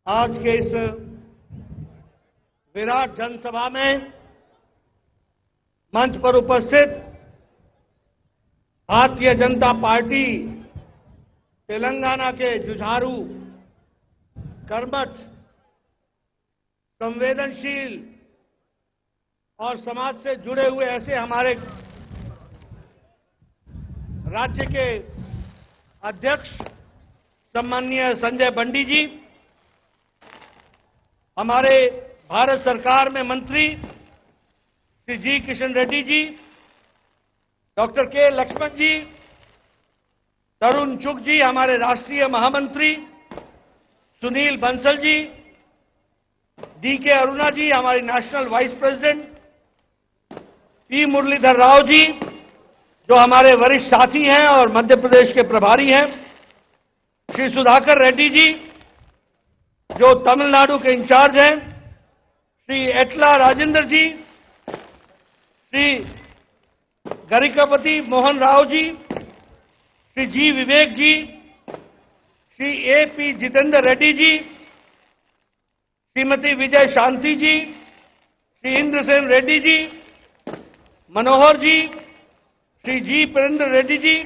आज के इस विराट जनसभा में मंच पर उपस्थित भारतीय जनता पार्टी तेलंगाना के जुझारू, कर्मठ, संवेदनशील और समाज से जुड़े हुए ऐसे हमारे राज्य के अध्यक्ष सम्माननीय संजय बंडी जी, हमारे भारत सरकार में मंत्री श्री जी किशन रेड्डी जी, डॉक्टर के लक्ष्मण जी, तरुण चुग जी, हमारे राष्ट्रीय महामंत्री सुनील बंसल जी, डी के अरुणा जी, हमारी national vice president P Muralidhar Rao ji, जो हमारे वरिष्ठ साथी हैं और मध्य प्रदेश के प्रभारी हैं, श्री सुधाकर रेड्डी जी, जो तमिलनाडु के इंचार्ज हैं, श्री एटला राजेंद्र जी, श्री गरिकापति मोहन राव जी, श्री जी विवेक जी, श्री ए पी जितेंद्र रेड्डी जी, श्रीमती विजय शांति जी, श्री इंद्रसेन रेड्डी जी, मनोहर जी, श्री जी प्रेंद्र रेड्डी जी,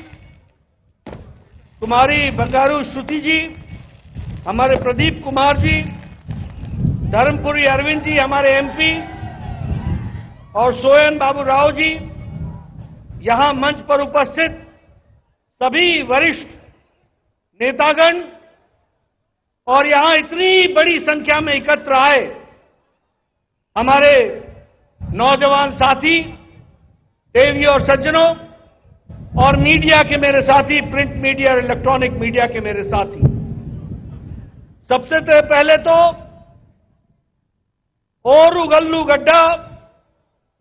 कुमारी बंगारू श्रुति जी, हमारे प्रदीप कुमार जी, धर्मपुरी अरविंद जी, हमारे एमपी, और सोयन बाबू राव जी, यहां मंच पर उपस्थित सभी वरिष्ठ नेतागण और यहां इतनी बड़ी संख्या में एकत्र आए हमारे नौजवान साथी, देवी और सज्जनों, और मीडिया के मेरे साथी, प्रिंट मीडिया और इलेक्ट्रॉनिक मीडिया के मेरे साथी, सबसे पहले तो ओरुगल्लू गड्डा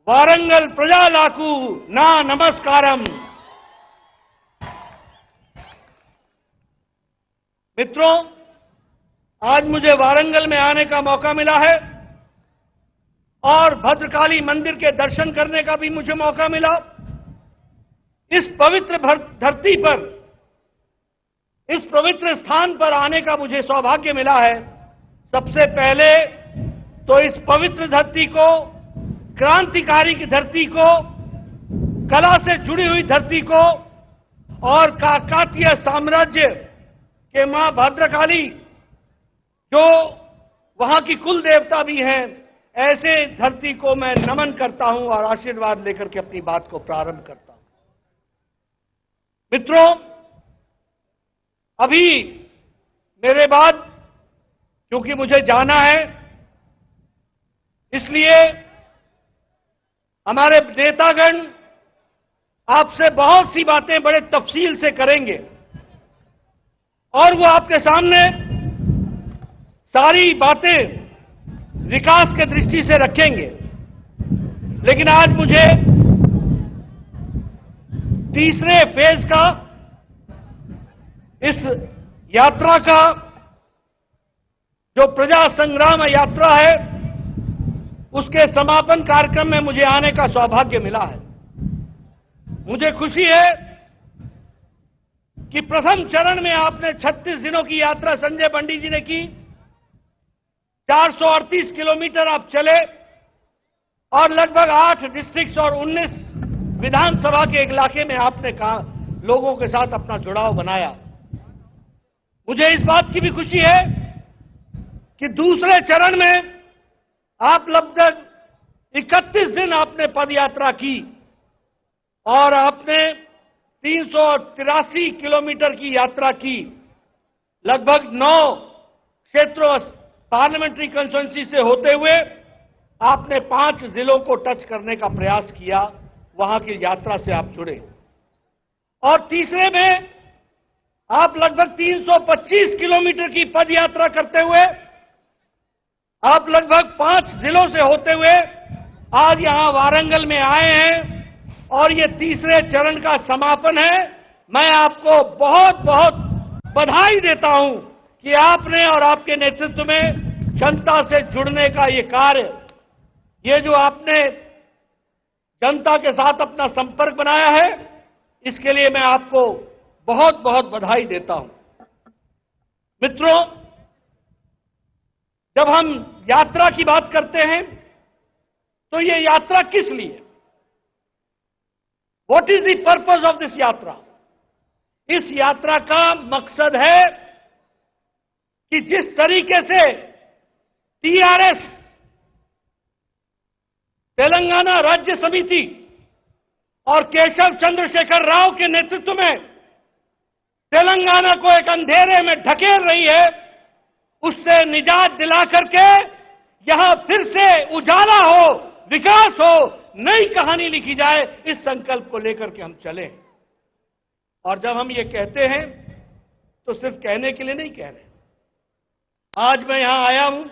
वारंगल प्रजालाकू ना नमस्कारम। मित्रों, आज मुझे वारंगल में आने का मौका मिला है और भद्रकाली मंदिर के दर्शन करने का भी मुझे मौका मिला। इस पवित्र धरती पर, इस पवित्र स्थान पर आने का मुझे सौभाग्य मिला है। सबसे पहले तो इस पवित्र धरती को, क्रांतिकारी की धरती को, कला से जुड़ी हुई धरती को और काकतीय साम्राज्य के मां भद्रकाली, जो वहां की कुल देवता भी हैं, ऐसे धरती को मैं नमन करता हूं और आशीर्वाद लेकर के अपनी बात को प्रारंभ करता हूं। मित्रों, अभी मेरे बाद क्योंकि मुझे जाना है, इसलिए हमारे नेतागण आपसे बहुत सी बातें बड़े तफसील से करेंगे और वो आपके सामने सारी बातें विकास के दृष्टि से रखेंगे। लेकिन आज मुझे तीसरे फेज का, इस यात्रा का, जो प्रजा संग्राम यात्रा है, उसके समापन कार्यक्रम में मुझे आने का सौभाग्य मिला है। मुझे खुशी है कि प्रथम चरण में आपने 36 दिनों की यात्रा संजय बंडी जी ने की, 438 किलोमीटर आप चले और लगभग 8 डिस्ट्रिक्ट्स और 19 विधानसभा के इलाके में आपने लोगों के साथ अपना जुड़ाव बनाया। मुझे इस बात की भी खुशी है कि दूसरे चरण में आप लगभग 31 दिन आपने पदयात्रा की और आपने 383 किलोमीटर की यात्रा की। लगभग 9 क्षेत्रों पार्लियामेंट्री कंस्टिट्यूएंसी से होते हुए आपने 5 जिलों को टच करने का प्रयास किया। वहां की यात्रा से आप जुड़े और तीसरे में आप लगभग 325 किलोमीटर की पदयात्रा करते हुए आप लगभग 5 जिलों से होते हुए आज यहां वारंगल में आए हैं और ये तीसरे चरण का समापन है। मैं आपको बहुत बहुत बधाई देता हूं कि आपने और आपके नेतृत्व में जनता से जुड़ने का ये कार्य, ये जो आपने जनता के साथ अपना संपर्क बनाया है, इसके लिए मैं आपको बहुत बहुत बधाई देता हूं। मित्रों, जब हम यात्रा की बात करते हैं तो ये यात्रा किस लिए, what is the purpose of this यात्रा? इस यात्रा का मकसद है कि जिस तरीके से टीआरएस तेलंगाना राज्य समिति और केशव चंद्रशेखर राव के नेतृत्व में तेलंगाना को एक अंधेरे में ढकेल रही है, उससे निजात दिला करके यहां फिर से उजाला हो, विकास हो, नई कहानी लिखी जाए, इस संकल्प को लेकर के हम चले। और जब हम ये कहते हैं तो सिर्फ कहने के लिए नहीं कह रहे। आज मैं यहां आया हूं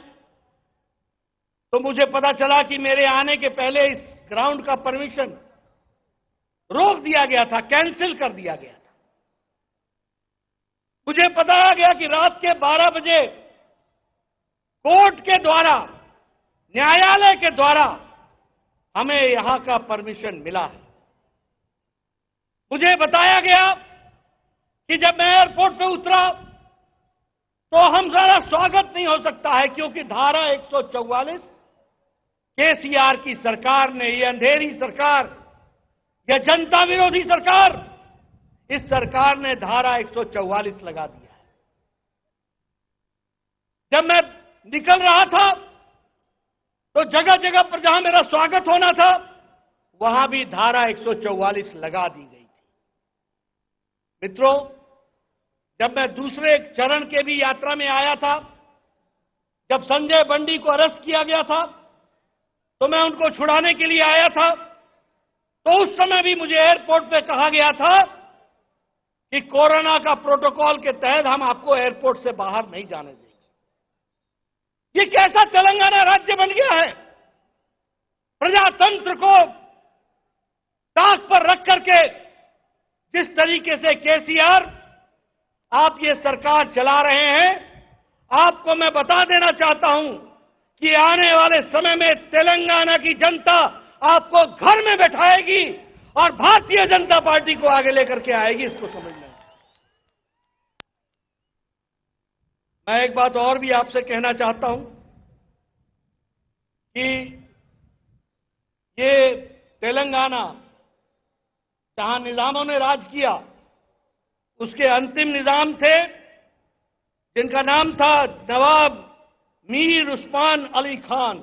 तो मुझे पता चला कि मेरे आने के पहले इस ग्राउंड का परमिशन रोक दिया गया था, कैंसिल कर दिया गया था। मुझे बताया गया कि रात के 12 बजे कोर्ट के द्वारा, न्यायालय के द्वारा हमें यहां का परमिशन मिला है। मुझे बताया गया कि जब मैं एयरपोर्ट पे उतरा तो हमारा स्वागत नहीं हो सकता है, क्योंकि धारा 144 केसीआर की सरकार ने, ये अंधेरी सरकार, यह जनता विरोधी सरकार, इस सरकार ने धारा 144 लगा दिया है। जब मैं निकल रहा था तो जगह जगह पर जहां मेरा स्वागत होना था वहां भी धारा 144 लगा दी गई थी। मित्रों, जब मैं दूसरे चरण के भी यात्रा में आया था, जब संजय बंडी को अरेस्ट किया गया था तो मैं उनको छुड़ाने के लिए आया था, तो उस समय भी मुझे एयरपोर्ट पे कहा गया था कि कोरोना का प्रोटोकॉल के तहत हम आपको एयरपोर्ट से बाहर नहीं जाने देंगे। ये कैसा तेलंगाना राज्य बन गया है? प्रजातंत्र को ताक पर रख करके जिस तरीके से केसीआर आप ये सरकार चला रहे हैं, आपको मैं बता देना चाहता हूं कि आने वाले समय में तेलंगाना की जनता आपको घर में बैठाएगी और भारतीय जनता पार्टी को आगे लेकर के आएगी, इसको समझना। मैं एक बात और भी आपसे कहना चाहता हूं कि ये तेलंगाना जहां निजामों ने राज किया, उसके अंतिम निजाम थे जिनका नाम था नवाब मीर उस्मान अली खान।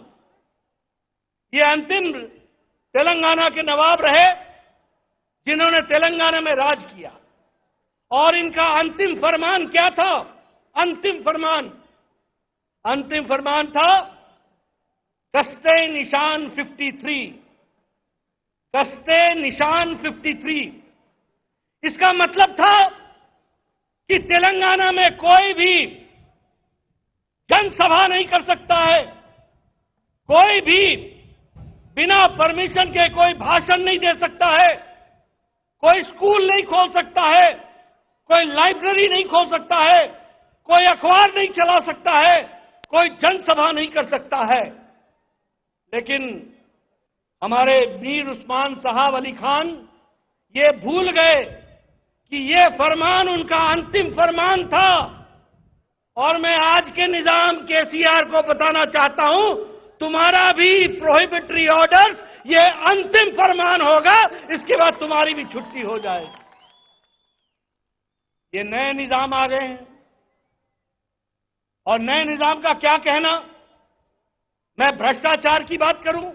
ये अंतिम तेलंगाना के नवाब रहे जिन्होंने तेलंगाना में राज किया। और इनका अंतिम फरमान क्या था? अंतिम फरमान था कस्ते निशान 53, कस्ते निशान 53। इसका मतलब था कि तेलंगाना में कोई भी जनसभा नहीं कर सकता है, कोई भी बिना परमिशन के कोई भाषण नहीं दे सकता है, कोई स्कूल नहीं खोल सकता है, कोई लाइब्रेरी नहीं खोल सकता है, कोई अखबार नहीं चला सकता है, कोई जनसभा नहीं कर सकता है। लेकिन हमारे मीर उस्मान साहब अली खान ये भूल गए कि ये फरमान उनका अंतिम फरमान था। और मैं आज के निजाम केसीआर को बताना चाहता हूं, तुम्हारा भी प्रोहिबिटरी ऑर्डर्स ये अंतिम फरमान होगा, इसके बाद तुम्हारी भी छुट्टी हो जाएगी। ये नए निजाम आ गए हैं और नए निजाम का क्या कहना? मैं भ्रष्टाचार की बात करूं,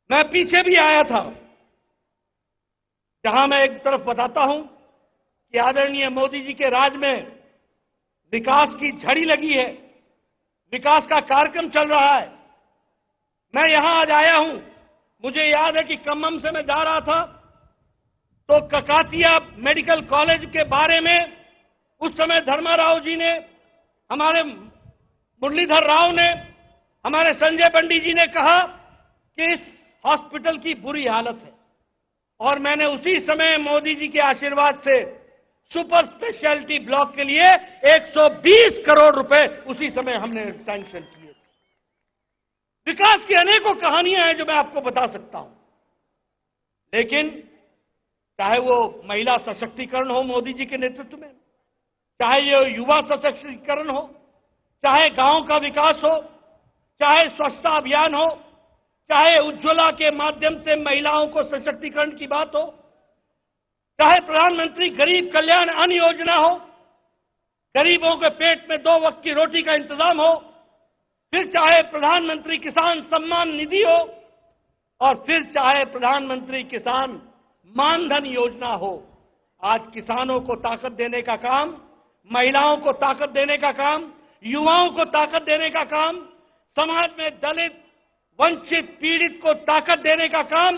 मैं पीछे भी आया था जहां मैं एक तरफ बताता हूं कि आदरणीय मोदी जी के राज में विकास की झड़ी लगी है, विकास का कार्यक्रम चल रहा है। मैं यहां आज आया हूं, मुझे याद है कि खम्मम से मैं जा रहा था तो ककातिया मेडिकल कॉलेज के बारे में उस समय धर्माराव जी ने, हमारे मुरलीधर राव ने, हमारे संजय बंडी जी ने कहा कि इस हॉस्पिटल की बुरी हालत है। और मैंने उसी समय मोदी जी के आशीर्वाद से सुपर स्पेशलिटी ब्लॉक के लिए 120 करोड़ रुपए उसी समय हमने सैंक्शन किए थे। विकास की अनेकों कहानियां हैं जो मैं आपको बता सकता हूं, लेकिन चाहे वो महिला सशक्तिकरण हो मोदी जी के नेतृत्व में, चाहे ये युवा सशक्तिकरण हो, चाहे गांव का विकास हो, चाहे स्वच्छता अभियान हो, चाहे उज्ज्वला के माध्यम से महिलाओं को सशक्तिकरण की बात हो, चाहे प्रधानमंत्री गरीब कल्याण अन्न योजना हो, गरीबों के पेट में 2 वक्त की रोटी का इंतजाम हो, फिर चाहे प्रधानमंत्री किसान सम्मान निधि हो, और फिर चाहे प्रधानमंत्री किसान मानधन योजना हो। आज किसानों को ताकत देने का काम, महिलाओं को ताकत देने का काम, युवाओं को ताकत देने का काम, समाज में दलित, वंचित, पीड़ित को ताकत देने का काम,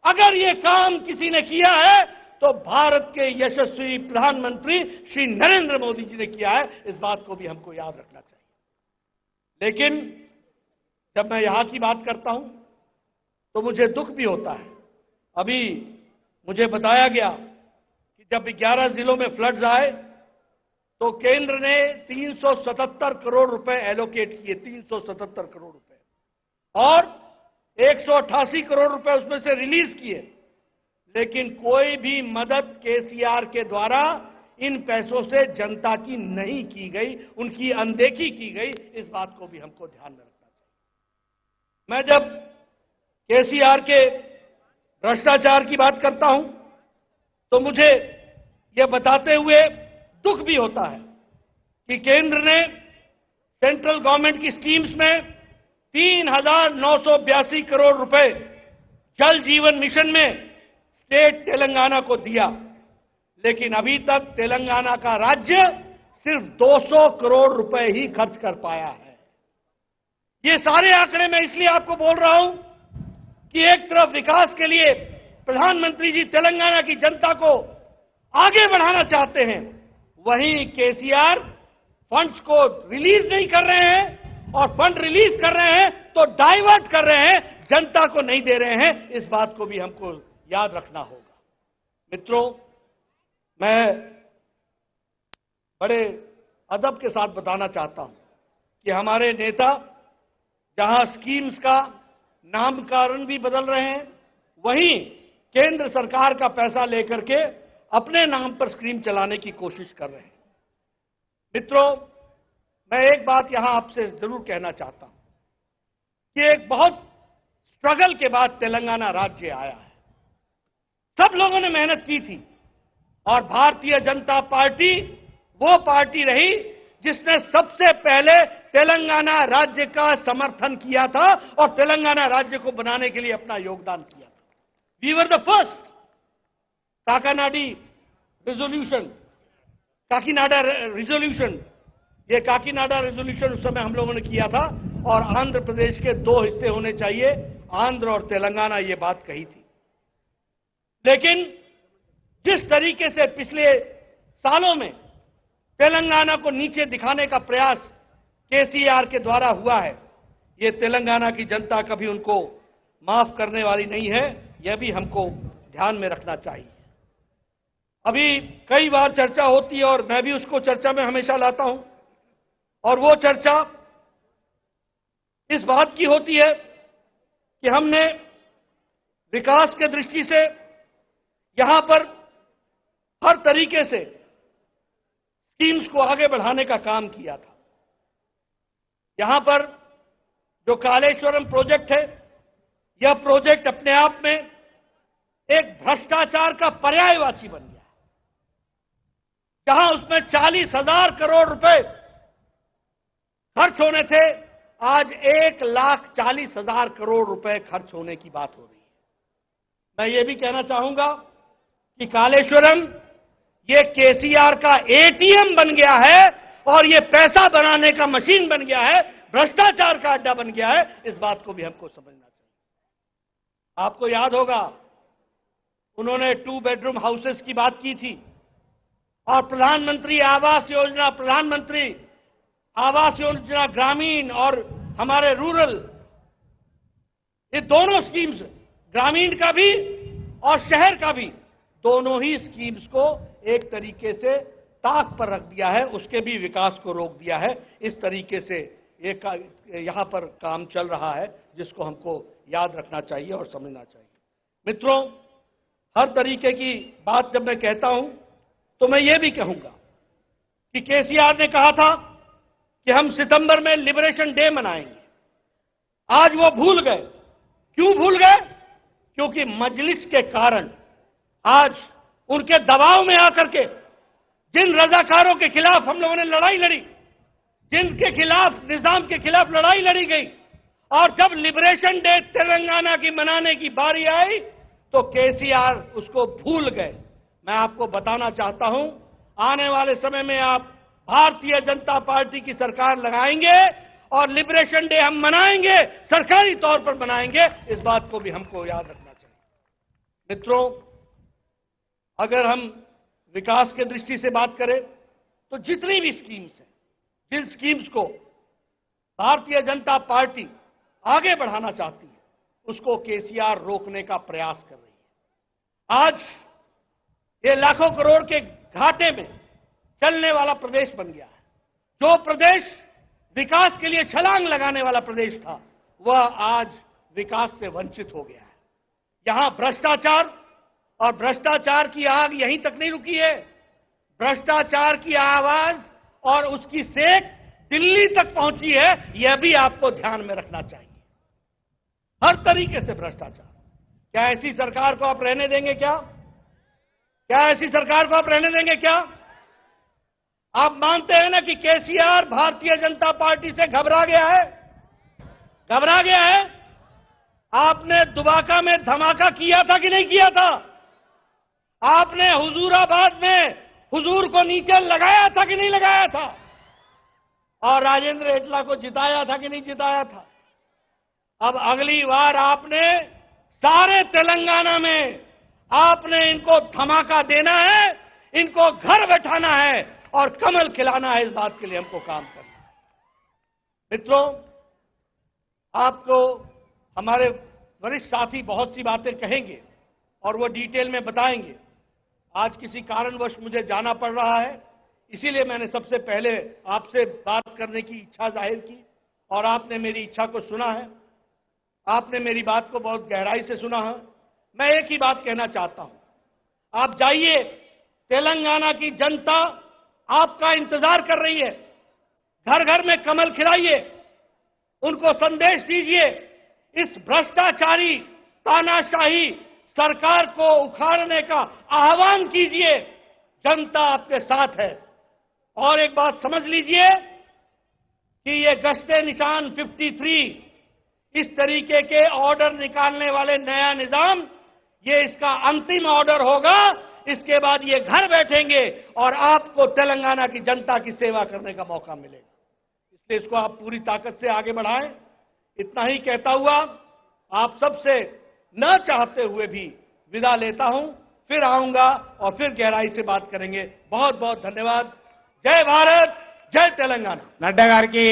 अगर ये काम किसी ने किया है तो भारत के यशस्वी प्रधानमंत्री श्री नरेंद्र मोदी जी ने किया है। इस बात को भी हमको याद रखना चाहिए। लेकिन जब मैं यहां की बात करता हूं तो मुझे दुख भी होता है। अभी मुझे बताया गया कि जब 11 जिलों में फ्लड्स आए तो केंद्र ने 377 करोड़ रुपए एलोकेट किए, 377 करोड़ रुपए, और 188 करोड़ रुपए उसमें से रिलीज किए। लेकिन कोई भी मदद केसीआर के द्वारा इन पैसों से जनता की नहीं की गई, उनकी अनदेखी की गई। इस बात को भी हमको ध्यान में रखना चाहिए। मैं जब केसीआर के भ्रष्टाचार की बात करता हूं तो मुझे यह बताते हुए दुख भी होता है कि केंद्र ने सेंट्रल गवर्नमेंट की स्कीम्स में 3,982 करोड़ रुपए जल जीवन मिशन में स्टेट तेलंगाना को दिया, लेकिन अभी तक तेलंगाना का राज्य सिर्फ 200 करोड़ रुपए ही खर्च कर पाया है। ये सारे आंकड़े मैं इसलिए आपको बोल रहा हूं कि एक तरफ विकास के लिए प्रधानमंत्री जी तेलंगाना की जनता को आगे बढ़ाना चाहते हैं, वहीं केसीआर फंड्स को रिलीज नहीं कर रहे हैं, और फंड रिलीज कर रहे हैं तो डाइवर्ट कर रहे हैं, जनता को नहीं दे रहे हैं। इस बात को भी हमको याद रखना होगा। मित्रों, मैं बड़े अदब के साथ बताना चाहता हूं कि हमारे नेता जहां स्कीम्स का नामकरण भी बदल रहे हैं, वहीं केंद्र सरकार का पैसा लेकर के अपने नाम पर स्कीम चलाने की कोशिश कर रहे हैं। मित्रों, मैं एक बात यहां आपसे जरूर कहना चाहता हूं कि एक बहुत स्ट्रगल के बाद तेलंगाना राज्य आया है। सब लोगों ने मेहनत की थी, और भारतीय जनता पार्टी वो पार्टी रही जिसने सबसे पहले तेलंगाना राज्य का समर्थन किया था और तेलंगाना राज्य को बनाने के लिए अपना योगदान किया था। We were the first. Kakinada resolution, ये काकीनाडा रिजोल्यूशन उस समय हम लोगों ने किया था, और आंध्र प्रदेश के 2 हिस्से होने चाहिए, आंध्र और तेलंगाना, ये बात कही थी। लेकिन जिस तरीके से पिछले सालों में तेलंगाना को नीचे दिखाने का प्रयास केसीआर के द्वारा हुआ है, ये तेलंगाना की जनता कभी उनको माफ करने वाली नहीं है। यह भी हमको ध्यान में रखना चाहिए। अभी कई बार चर्चा होती है, और मैं भी उसको चर्चा में हमेशा लाता हूं, और वो चर्चा इस बात की होती है कि हमने विकास के दृष्टि से यहां पर हर तरीके से स्कीम्स को आगे बढ़ाने का काम किया था। यहां पर जो कालेश्वरम प्रोजेक्ट है, यह प्रोजेक्ट अपने आप में एक भ्रष्टाचार का पर्यायवाची बन गया, जहां उसमें 40,000 करोड़ रुपए खर्च होने थे, आज 1,40,000 करोड़ रुपए खर्च होने की बात हो रही है। मैं ये भी कहना चाहूंगा कि कालेश्वरम ये केसीआर का एटीएम बन गया है, और ये पैसा बनाने का मशीन बन गया है, भ्रष्टाचार का अड्डा बन गया है। इस बात को भी हमको समझना चाहिए। आपको याद होगा, उन्होंने 2 बेडरूम हाउसेस की बात की थी, और प्रधानमंत्री आवास योजना ग्रामीण और हमारे रूरल, ये दोनों स्कीम्स, ग्रामीण का भी और शहर का भी, दोनों ही स्कीम्स को एक तरीके से ताक पर रख दिया है, उसके भी विकास को रोक दिया है। इस तरीके से एक यहां पर काम चल रहा है, जिसको हमको याद रखना चाहिए और समझना चाहिए। मित्रों, हर तरीके की बात जब मैं कहता हूं तो मैं ये भी कहूंगा कि केसीआर ने कहा था कि हम सितंबर में लिबरेशन डे मनाएंगे। आज वो भूल गए। क्यों भूल गए? क्योंकि मजलिस के कारण आज उनके दबाव में आकर के जिन रजाकारों के खिलाफ हम लोगों ने लड़ाई लड़ी, जिनके खिलाफ, निजाम के खिलाफ लड़ाई लड़ी गई, और जब लिबरेशन डे तेलंगाना की मनाने की बारी आई तो केसीआर उसको भूल गए। मैं आपको बताना चाहता हूं, आने वाले समय में आप भारतीय जनता पार्टी की सरकार लगाएंगे और लिबरेशन डे हम मनाएंगे, सरकारी तौर पर मनाएंगे। इस बात को भी हमको याद रखना चाहिए। मित्रों, अगर हम विकास के दृष्टि से बात करें तो जितनी भी स्कीम्स हैं, जिन स्कीम्स को भारतीय जनता पार्टी आगे बढ़ाना चाहती है, उसको केसीआर रोकने का प्रयास कर रही है। आज ये लाखों करोड़ के घाटे में चलने वाला प्रदेश बन गया है। जो प्रदेश विकास के लिए छलांग लगाने वाला प्रदेश था, वह आज विकास से वंचित हो गया है। यहां भ्रष्टाचार और भ्रष्टाचार की आग यहीं तक नहीं रुकी है। भ्रष्टाचार की आवाज और उसकी सेक दिल्ली तक पहुंची है। यह भी आपको ध्यान में रखना चाहिए। हर तरीके से भ्रष्टाचार। क्या ऐसी सरकार को आप रहने देंगे? क्या ऐसी सरकार को आप रहने देंगे? क्या आप मानते हैं ना कि केसीआर भारतीय जनता पार्टी से घबरा गया है? घबरा गया है? आपने दुबाका में धमाका किया था कि नहीं किया था? आपने हुजूराबाद में हुजूर को नीचे लगाया था कि नहीं लगाया था? और राजेंद्र एटला को जिताया था कि नहीं जिताया था? अब अगली बार आपने सारे तेलंगाना में आपने इनको धमाका देना है, इनको घर बैठाना है और कमल खिलाना है। इस बात के लिए हमको काम करना है। मित्रों, आपको हमारे वरिष्ठ साथी बहुत सी बातें कहेंगे और वो डिटेल में बताएंगे। आज किसी कारणवश मुझे जाना पड़ रहा है, इसीलिए मैंने सबसे पहले आपसे बात करने की इच्छा जाहिर की और आपने मेरी इच्छा को सुना है। आपने मेरी बात को बहुत गहराई से सुना है। मैं एक ही बात कहना चाहता हूं, आप जाइए, तेलंगाना की जनता आपका इंतजार कर रही है। घर घर में कमल खिलाइए, उनको संदेश दीजिए, इस भ्रष्टाचारी तानाशाही सरकार को उखाड़ने का आह्वान कीजिए। जनता आपके साथ है। और एक बात समझ लीजिए कि ये गश्ते निशान 53 इस तरीके के ऑर्डर निकालने वाले नया निजाम, ये इसका अंतिम ऑर्डर होगा। इसके बाद ये घर बैठेंगे और आपको तेलंगाना की जनता की सेवा करने का मौका मिलेगा। इसलिए इसको आप पूरी ताकत से आगे बढ़ाएं। इतना ही कहता हुआ आप सबसे न चाहते हुए भी विदा लेता हूं। फिर आऊंगा और फिर गहराई से बात करेंगे। बहुत बहुत धन्यवाद। जय भारत, जय तेलंगाना। नड्डा गाరికి